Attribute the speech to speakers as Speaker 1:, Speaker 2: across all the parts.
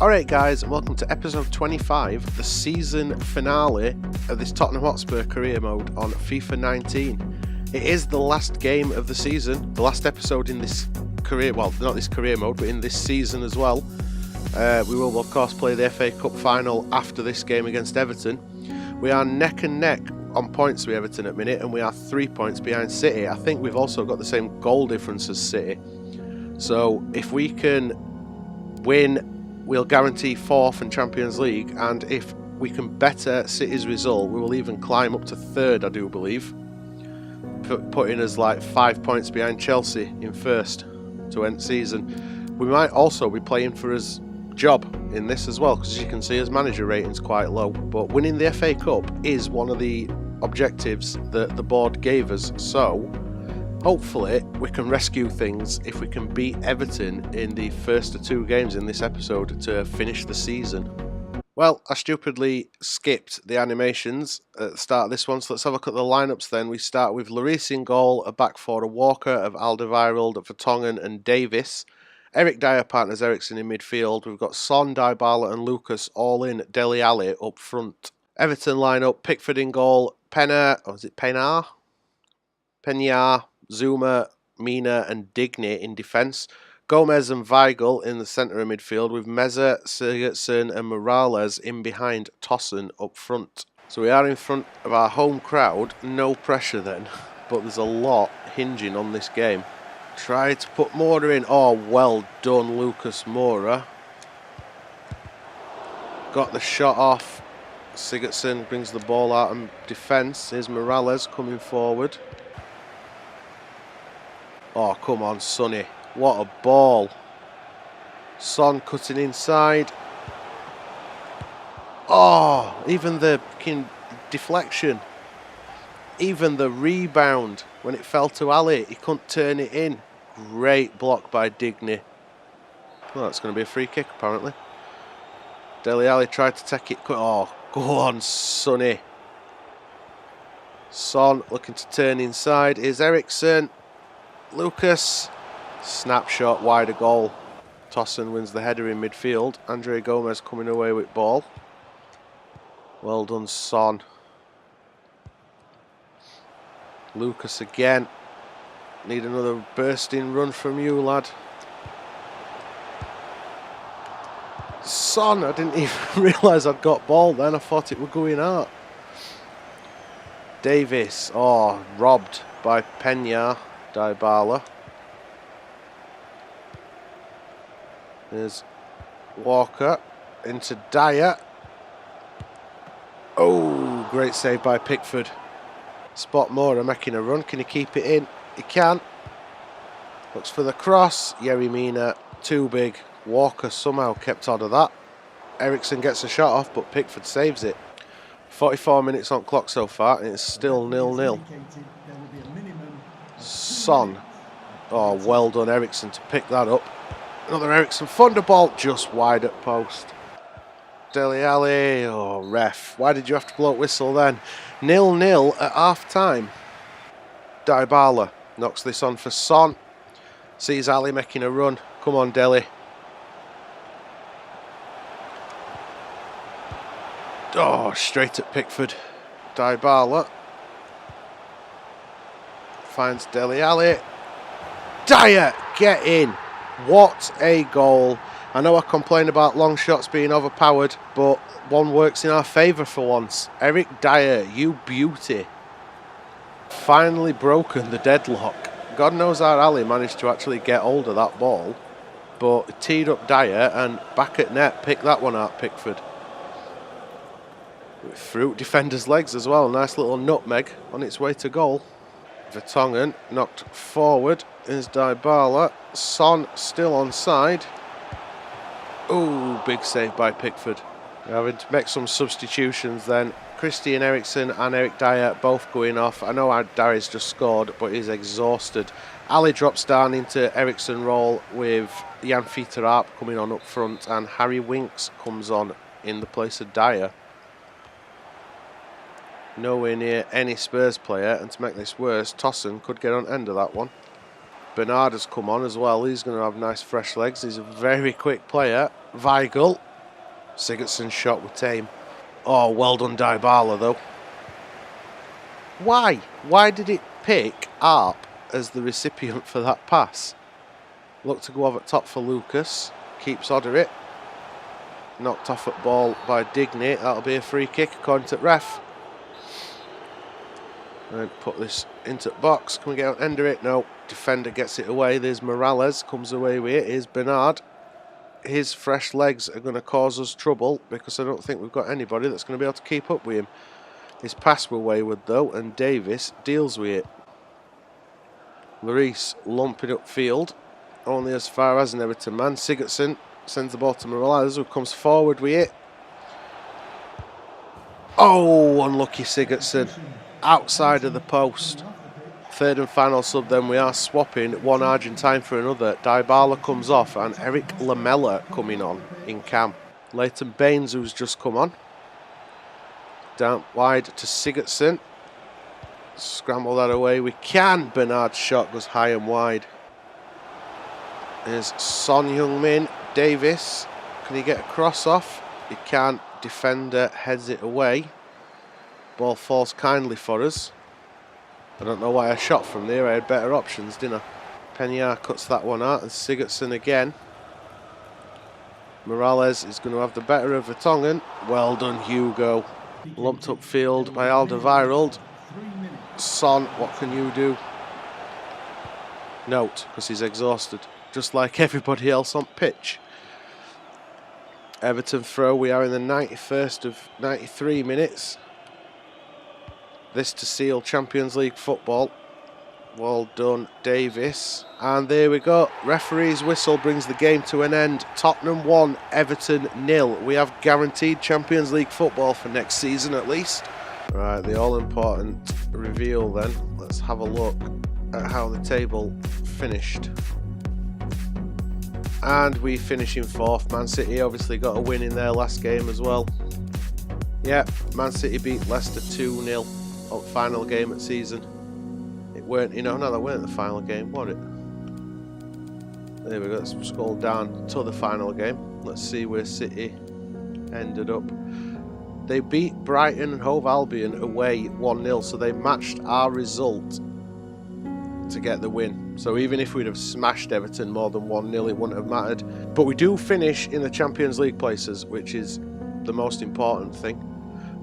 Speaker 1: Alright guys, and welcome to episode 25, the season finale of this Tottenham Hotspur career mode on FIFA 19. It is the last game of the season, the last episode in this career, well not this career mode, but in this season as well. We will of course play the FA Cup final after this game against Everton. We are neck and neck on points with Everton at the minute, and we are 3 points behind City. I think we've also got the same goal difference as City. So if we can win, we'll guarantee 4th in Champions League, and if we can better City's result, we will even climb up to 3rd, I do believe, putting us like 5 points behind Chelsea in 1st to end season. We might also be playing for his job in this as well, because as you can see, his manager rating's quite low, but winning the FA Cup is one of the objectives that the board gave us, so hopefully we can rescue things if we can beat Everton in the first of 2 games in this episode to finish the season. Well, I stupidly skipped the animations at the start of this one, so let's have a look at the lineups then. We start with Lloris in goal, a back four of Walker, of Alderweireld, Vertonghen and Davis. Eric Dyer partners Eriksen in midfield. We've got Son, Dybala and Lucas all in, Dele Alli up front. Everton lineup, Pickford in goal, Peña, Zuma, Mina and Digne in defence. Gomez and Weigl in the centre of midfield, with Meza, Sigurdsson and Morales in behind Tosun up front. So we are in front of our home crowd, no pressure then, but there's a lot hinging on this game. Try to put Moura in. Oh, well done, Lucas Moura. Got the shot off. Sigurdsson brings the ball out in defence. Here's Morales coming forward. Oh, come on, Sonny. What a ball. Son cutting inside. Oh, even the deflection. Even the rebound when it fell to Ali, he couldn't turn it in. Great block by Digne. Well, that's going to be a free kick, apparently. Dele Alli tried to take it. Oh, go on, Sonny. Son looking to turn inside. Here's Eriksen. Lucas, snapshot, wider goal. Tosun wins the header in midfield. Andre Gomez coming away with ball. Well done, Son. Lucas again. Need another bursting run from you, lad. Son, I didn't even realise I'd got ball then. I thought it were going out. Davis, oh, robbed by Peña. Dybala. There's Walker into Dyer. Oh, great save by Pickford. Spot Moura making a run. Can he keep it in? He can. Looks for the cross. Yerry Mina, too big. Walker somehow kept out of that. Eriksen gets a shot off, but Pickford saves it. 44 minutes on clock so far, and it's still 0-0. Son. Oh, well done, Eriksen, to pick that up. Another Eriksen thunderbolt, just wide at post. Dele Alli. Oh, ref. Why did you have to blow a whistle then? 0-0 at half time. Dybala knocks this on for Son. Sees Ali making a run. Come on, Dele. Oh, straight at Pickford. Dybala. Finds Dele Alli. Dyer, get in. What a goal. I know I complain about long shots being overpowered, but one works in our favour for once. Eric Dyer, you beauty. Finally broken the deadlock. God knows how Ali managed to actually get hold of that ball, but teed up Dyer and back at net, picked that one out, Pickford. Through defender's legs as well. Nice little nutmeg on its way to goal. Vertonghen knocked forward. Is Dybala. Son still onside. Oh, big save by Pickford. We're having to make some substitutions then. Christian Eriksen and Eric Dyer both going off. I know Dyer's just scored, but he's exhausted. Ali drops down into Eriksen role with Jan Fieteraap coming on up front, and Harry Winks comes on in the place of Dyer. Nowhere near any Spurs player, and to make this worse, Tosun could get on end of that one. Bernard has come on as well. He's going to have nice fresh legs. He's a very quick player. Weigl. Sigurdsson's shot with tame. Oh, well done Dybala though. Why? Why did it pick Arp as the recipient for that pass? Look to go over at top for Lucas. Keeps Odder it. Knocked off at ball by Digney. That'll be a free kick according to the ref. And put this into the box. Can we get an end of it? No. Defender gets it away. There's Morales. Comes away with it. Here's Bernard. His fresh legs are going to cause us trouble because I don't think we've got anybody that's going to be able to keep up with him. His pass were wayward though, and Davis deals with it. Lloris lumping upfield. Only as far as an Everton man. Sigurdsson sends the ball to Morales, who comes forward with it. Oh, unlucky Sigurdsson. Outside of the post. Third and final sub then. We are swapping one Argentine for another. Dybala comes off and Eric Lamela coming on in cam. Leighton Baines, who's just come on. Down wide to Sigurdsson. Scramble that away. We can. Bernard's shot goes high and wide. There's Son Heung-min. Davis. Can he get a cross off? He can. Defender heads it away. Ball falls kindly for us. I don't know why I shot from there. I had better options, didn't I? Peña cuts that one out. And Sigurdsson again. Morales is going to have the better of Vertonghen. Well done, Hugo. Lumped upfield by Alderweireld. Son, what can you do? Note, because he's exhausted. Just like everybody else on pitch. Everton throw. We are in the 91st of 93 minutes. This to seal Champions League football. Well done, Davis. And there we go. Referee's whistle brings the game to an end. Tottenham 1, Everton 0. We have guaranteed Champions League football for next season at least. Right, the all-important reveal then. Let's have a look at how the table finished. And we finish in 4th. Man City obviously got a win in their last game as well. Yeah, Man City beat Leicester 2-0. Final game at season. It weren't, no, that weren't the final game, was it? There we go. Let's scroll down to the final game. Let's see where City ended up. They beat Brighton and Hove Albion away 1-0, so they matched our result to get the win. So even if we'd have smashed Everton more than 1-0, it wouldn't have mattered. But we do finish in the Champions League places, which is the most important thing.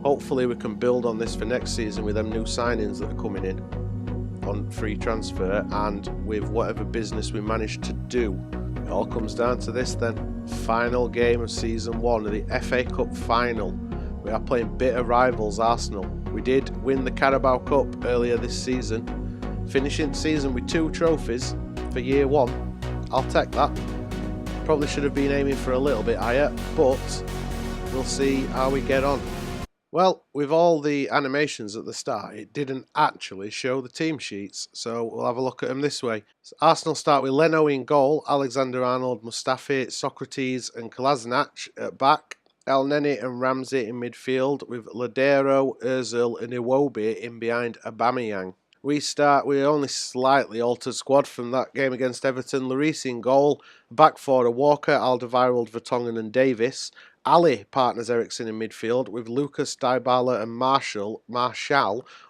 Speaker 1: Hopefully we can build on this for next season with them new signings that are coming in on free transfer and with whatever business we manage to do. It all comes down to this then. Final game of season 1 of the FA Cup final. We are playing bitter rivals Arsenal. We did win the Carabao Cup earlier this season. Finishing the season with 2 trophies for year 1. I'll take that. Probably should have been aiming for a little bit higher, but we'll see how we get on. Well, with all the animations at the start, it didn't actually show the team sheets, so we'll have a look at them this way. So Arsenal start with Leno in goal, Alexander-Arnold, Mustafi, Socrates and Kolasinac at back, El Neni and Ramsey in midfield, with Ladero, Ozil and Iwobi in behind Aubameyang. We start with only slightly altered squad from that game against Everton. Lloris in goal, back four Walker, Alderweireld, Vertonghen and Davis. Ali partners Eriksen in midfield with Lucas, Dybala and Marshall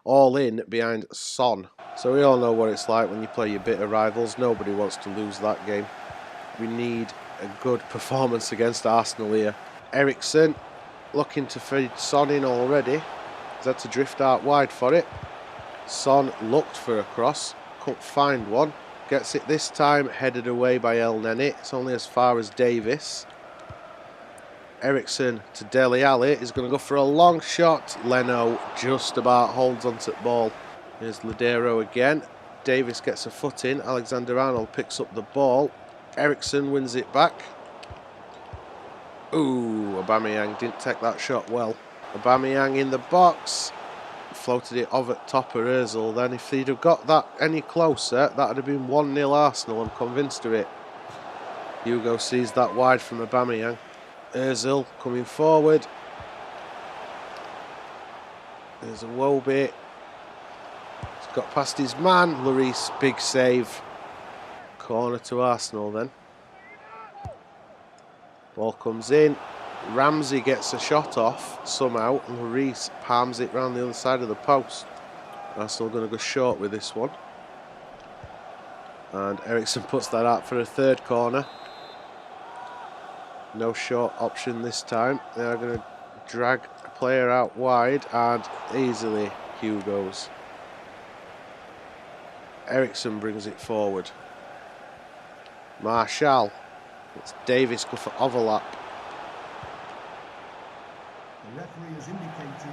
Speaker 1: all in behind Son. So we all know what it's like when you play your bitter rivals. Nobody wants to lose that game. We need a good performance against Arsenal here. Eriksen looking to feed Son in already. He's had to drift out wide for it. Son looked for a cross, couldn't find one. Gets it this time, headed away by El Neni. It's only as far as Davis. Eriksen to Dele Alli is going to go for a long shot. Leno just about holds onto the ball. Here's Ladero again. Davis gets a foot in. Alexander-Arnold picks up the ball. Eriksen wins it back. Ooh, Aubameyang didn't take that shot well. Aubameyang in the box. Floated it over at top of Ozil. Then if he'd have got that any closer, that would have been 1-0 Arsenal. I'm convinced of it. Hugo sees that wide from Aubameyang. Ozil coming forward. There's a Iwobi. He's got past his man. Lloris, big save. Corner to Arsenal then. Ball comes in. Ramsey gets a shot off somehow. And Lloris palms it round the other side of the post. Arsenal going to go short with this one. And Ericsson puts that out for a third corner. No short option this time. They are going to drag a player out wide, and easily Hugo's. Ericsson brings it forward. Martial. It's Davis go for overlap.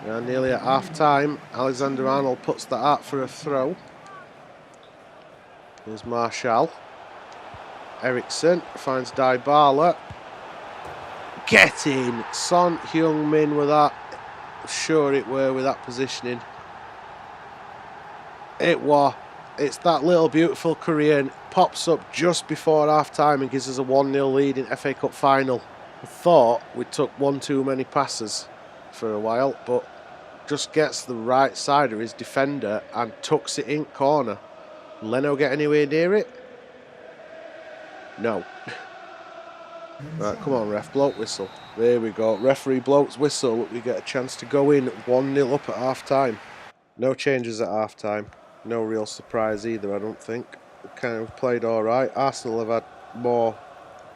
Speaker 1: And nearly at half time, Alexander-Arnold puts that out for a throw. Here's Martial. Ericsson finds Dybala. Get in! Son Heung-min with that. Sure it were with that positioning. It was. It's that little beautiful Korean. Pops up just before half time and gives us a 1-0 lead in FA Cup final. I thought we took one too many passes for a while, but just gets the right side of his defender and tucks it in corner. Leno get anywhere near it? No. Right, come on, ref, bloke whistle. There we go. Referee blokes whistle. We get a chance to go in 1-0 up at half time. No changes at half time. No real surprise either, I don't think. We kind of played alright. Arsenal have had more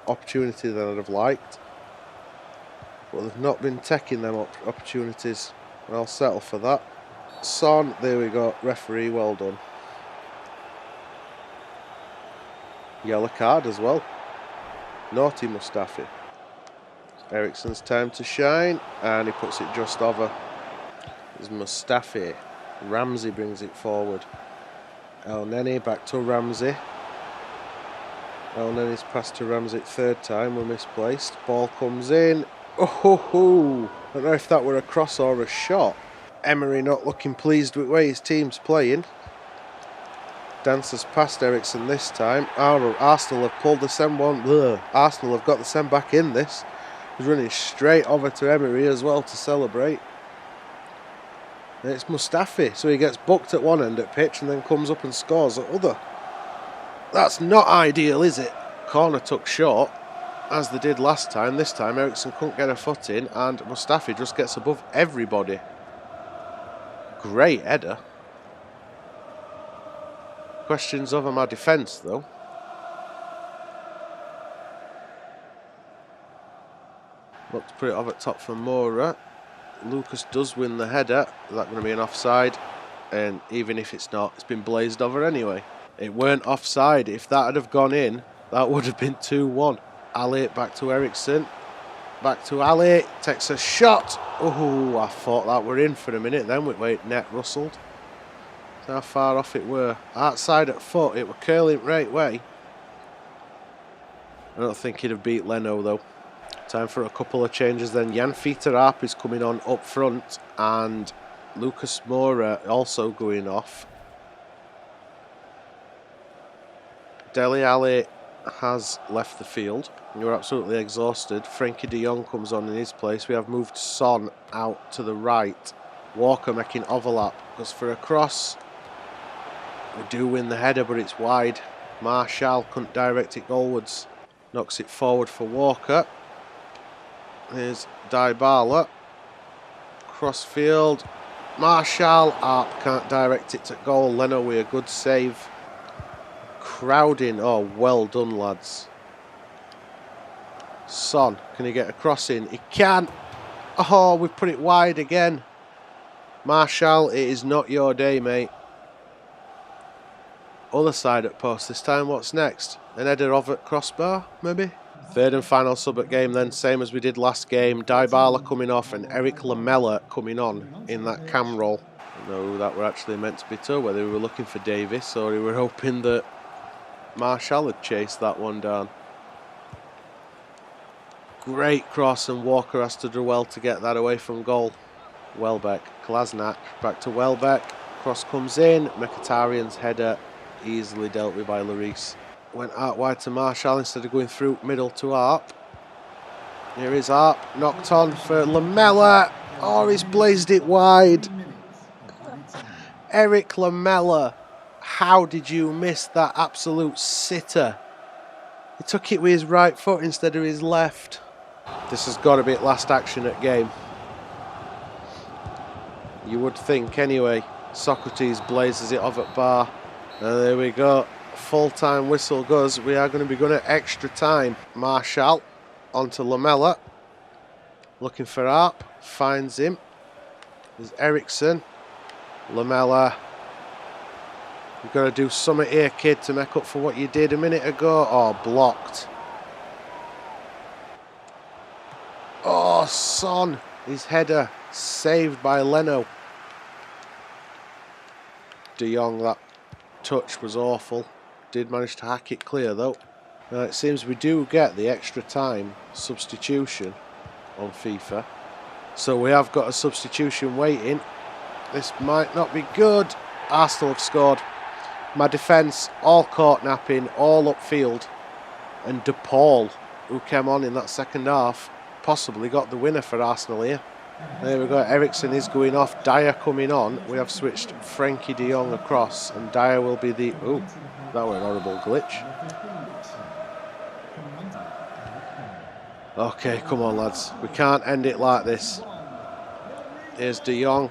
Speaker 1: opportunity than I'd have liked. But they've not been taking them opportunities. I'll settle for that. Son, there we go. Referee, well done. Yellow card as well. Naughty Mustafi. Ericsson's time to shine, and he puts it just over. It's Mustafi. Ramsey brings it forward. El Neni back to Ramsey. El Neni's pass to Ramsey third time, we're misplaced. Ball comes in. Oh ho ho! I don't know if that were a cross or a shot. Emery not looking pleased with the way his team's playing. Dancer's past Ericsson this time. Arsenal have pulled the send one. Ugh. Arsenal have got the send back in this. He's running straight over to Emery as well to celebrate. And it's Mustafi, so he gets booked at one end at pitch and then comes up and scores at other. That's not ideal, is it? Corner took short, as they did last time. This time Ericsson couldn't get a foot in, and Mustafi just gets above everybody. Great header. Questions over my defence, though. Look to put it over at top for Moura. Lucas does win the header. Is that going to be an offside? And even if it's not, it's been blazed over anyway. It weren't offside. If that had have gone in, that would have been 2-1. Ali back to Ericsson. Back to Ali. Takes a shot. Oh, I thought that were in for a minute. Then wait, net rustled. How far off it were. Outside at foot, it were curling right way. I don't think he'd have beat Leno though. Time for a couple of changes then. Jan Fiete Arp is coming on up front, and Lucas Moura also going off. Dele Alli has left the field. You're absolutely exhausted. Frankie de Jong comes on in his place. We have moved Son out to the right. Walker making overlap. Goes for a cross. We do win the header, but it's wide. Martial couldn't direct it goalwards. Knocks it forward for Walker. Here's Dybala. Crossfield. Martial. Arp can't direct it to goal. Leno with a good save. Crowding. Oh, well done, lads. Son, can he get a cross in? He can. Oh, we've put it wide again. Martial, it is not your day, mate. Other side at post this time. What's next? An header over at crossbar, maybe? Third and final sub at game then, same as we did last game. Dybala coming off and Eric Lamela coming on in that cam roll. I know who that were actually meant to be to, whether we were looking for Davis or we were hoping that Martial had chased that one down. Great cross, and Walker has to do well to get that away from goal. Welbeck, Klasnak, back to Welbeck. Cross comes in, Mkhitaryan's header easily dealt with by Lloris. Went out wide to Martial instead of going through middle to Arp. Here is Arp, knocked on for Lamela. Oh, he's blazed it wide. Eric Lamela, how did you miss that absolute sitter? He took it with his right foot instead of his left. This has got to be last action at game. You would think anyway. Socrates blazes it off at bar. And there we go. Full-time whistle goes. We are going to be going at extra time. Marshall onto Lamella. Looking for Arp. Finds him. There's Ericsson. Lamella. You've got to do something here, kid, to make up for what you did a minute ago. Oh, blocked. Oh, Son. His header saved by Leno. De Jong, that touch was awful. Did manage to hack it clear though. It seems we do get the extra time substitution on FIFA. So we have got a substitution waiting. This might not be good. Arsenal have scored. My defence all caught napping, all upfield. And De Paul, who came on in that second half, possibly got the winner for Arsenal here. There we go, Ericsson is going off, Dyer coming on. We have switched Frankie de Jong across, and Dyer will be the... Ooh, that was an horrible glitch. Okay, come on lads, we can't end it like this. Here's de Jong.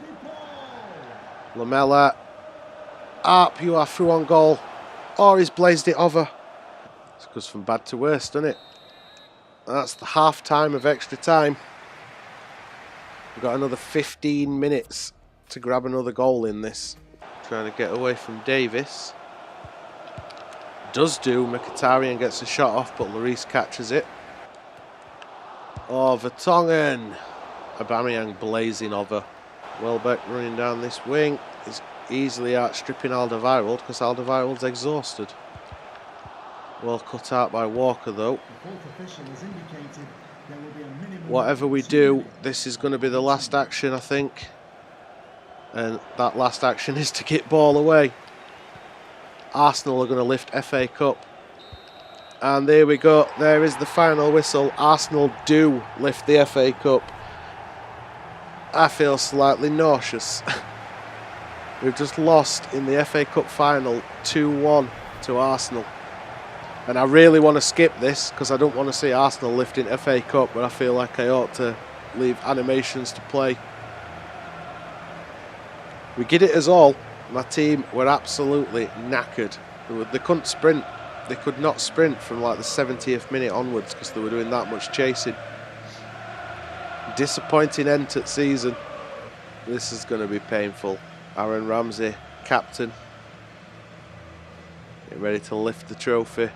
Speaker 1: Lamella. Arp, you are through on goal. Or he's blazed it over. This goes from bad to worse, doesn't it? That's the half time of extra time. We've got another 15 minutes to grab another goal in this. Trying to get away from Davis. Does do. Mkhitaryan gets a shot off, but Lloris catches it. Oh, Vertonghen. Aubameyang blazing over. Welbeck running down this wing. He's easily outstripping Alderweireld because Alderweireld's exhausted. Well cut out by Walker though. Whatever we do, this is going to be the last action, I think. And that last action is to get ball away. Arsenal are going to lift FA Cup. And there we go. There is the final whistle. Arsenal do lift the FA Cup. I feel slightly nauseous. We've just lost in the FA Cup final 2-1 to Arsenal. And I really want to skip this because I don't want to see Arsenal lifting FA Cup, but I feel like I ought to leave animations to play. We did it as all. My team were absolutely knackered. They couldn't sprint. They could not sprint from like the 70th minute onwards because they were doing that much chasing. Disappointing end to the season. This is going to be painful. Aaron Ramsey, captain. Get ready to lift the trophy.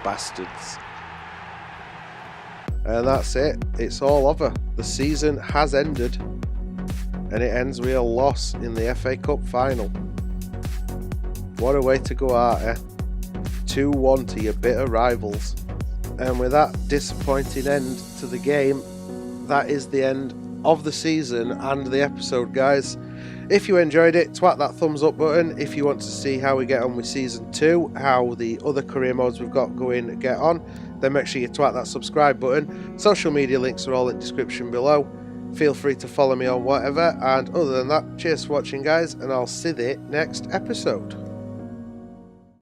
Speaker 1: Bastards. And that's it. It's all over. The season has ended. And it ends with a loss in the FA Cup final. What a way to go out, eh? 2-1 to your bitter rivals. And with that disappointing end to the game, that is the end of the season and the episode, guys. If you enjoyed it, twat that thumbs up button. If you want to see how we get on with Season 2, how the other career modes we've got going get on, then make sure you twat that subscribe button. Social media links are all in the description below. Feel free to follow me on whatever. And other than that, cheers for watching, guys, and I'll see you next episode.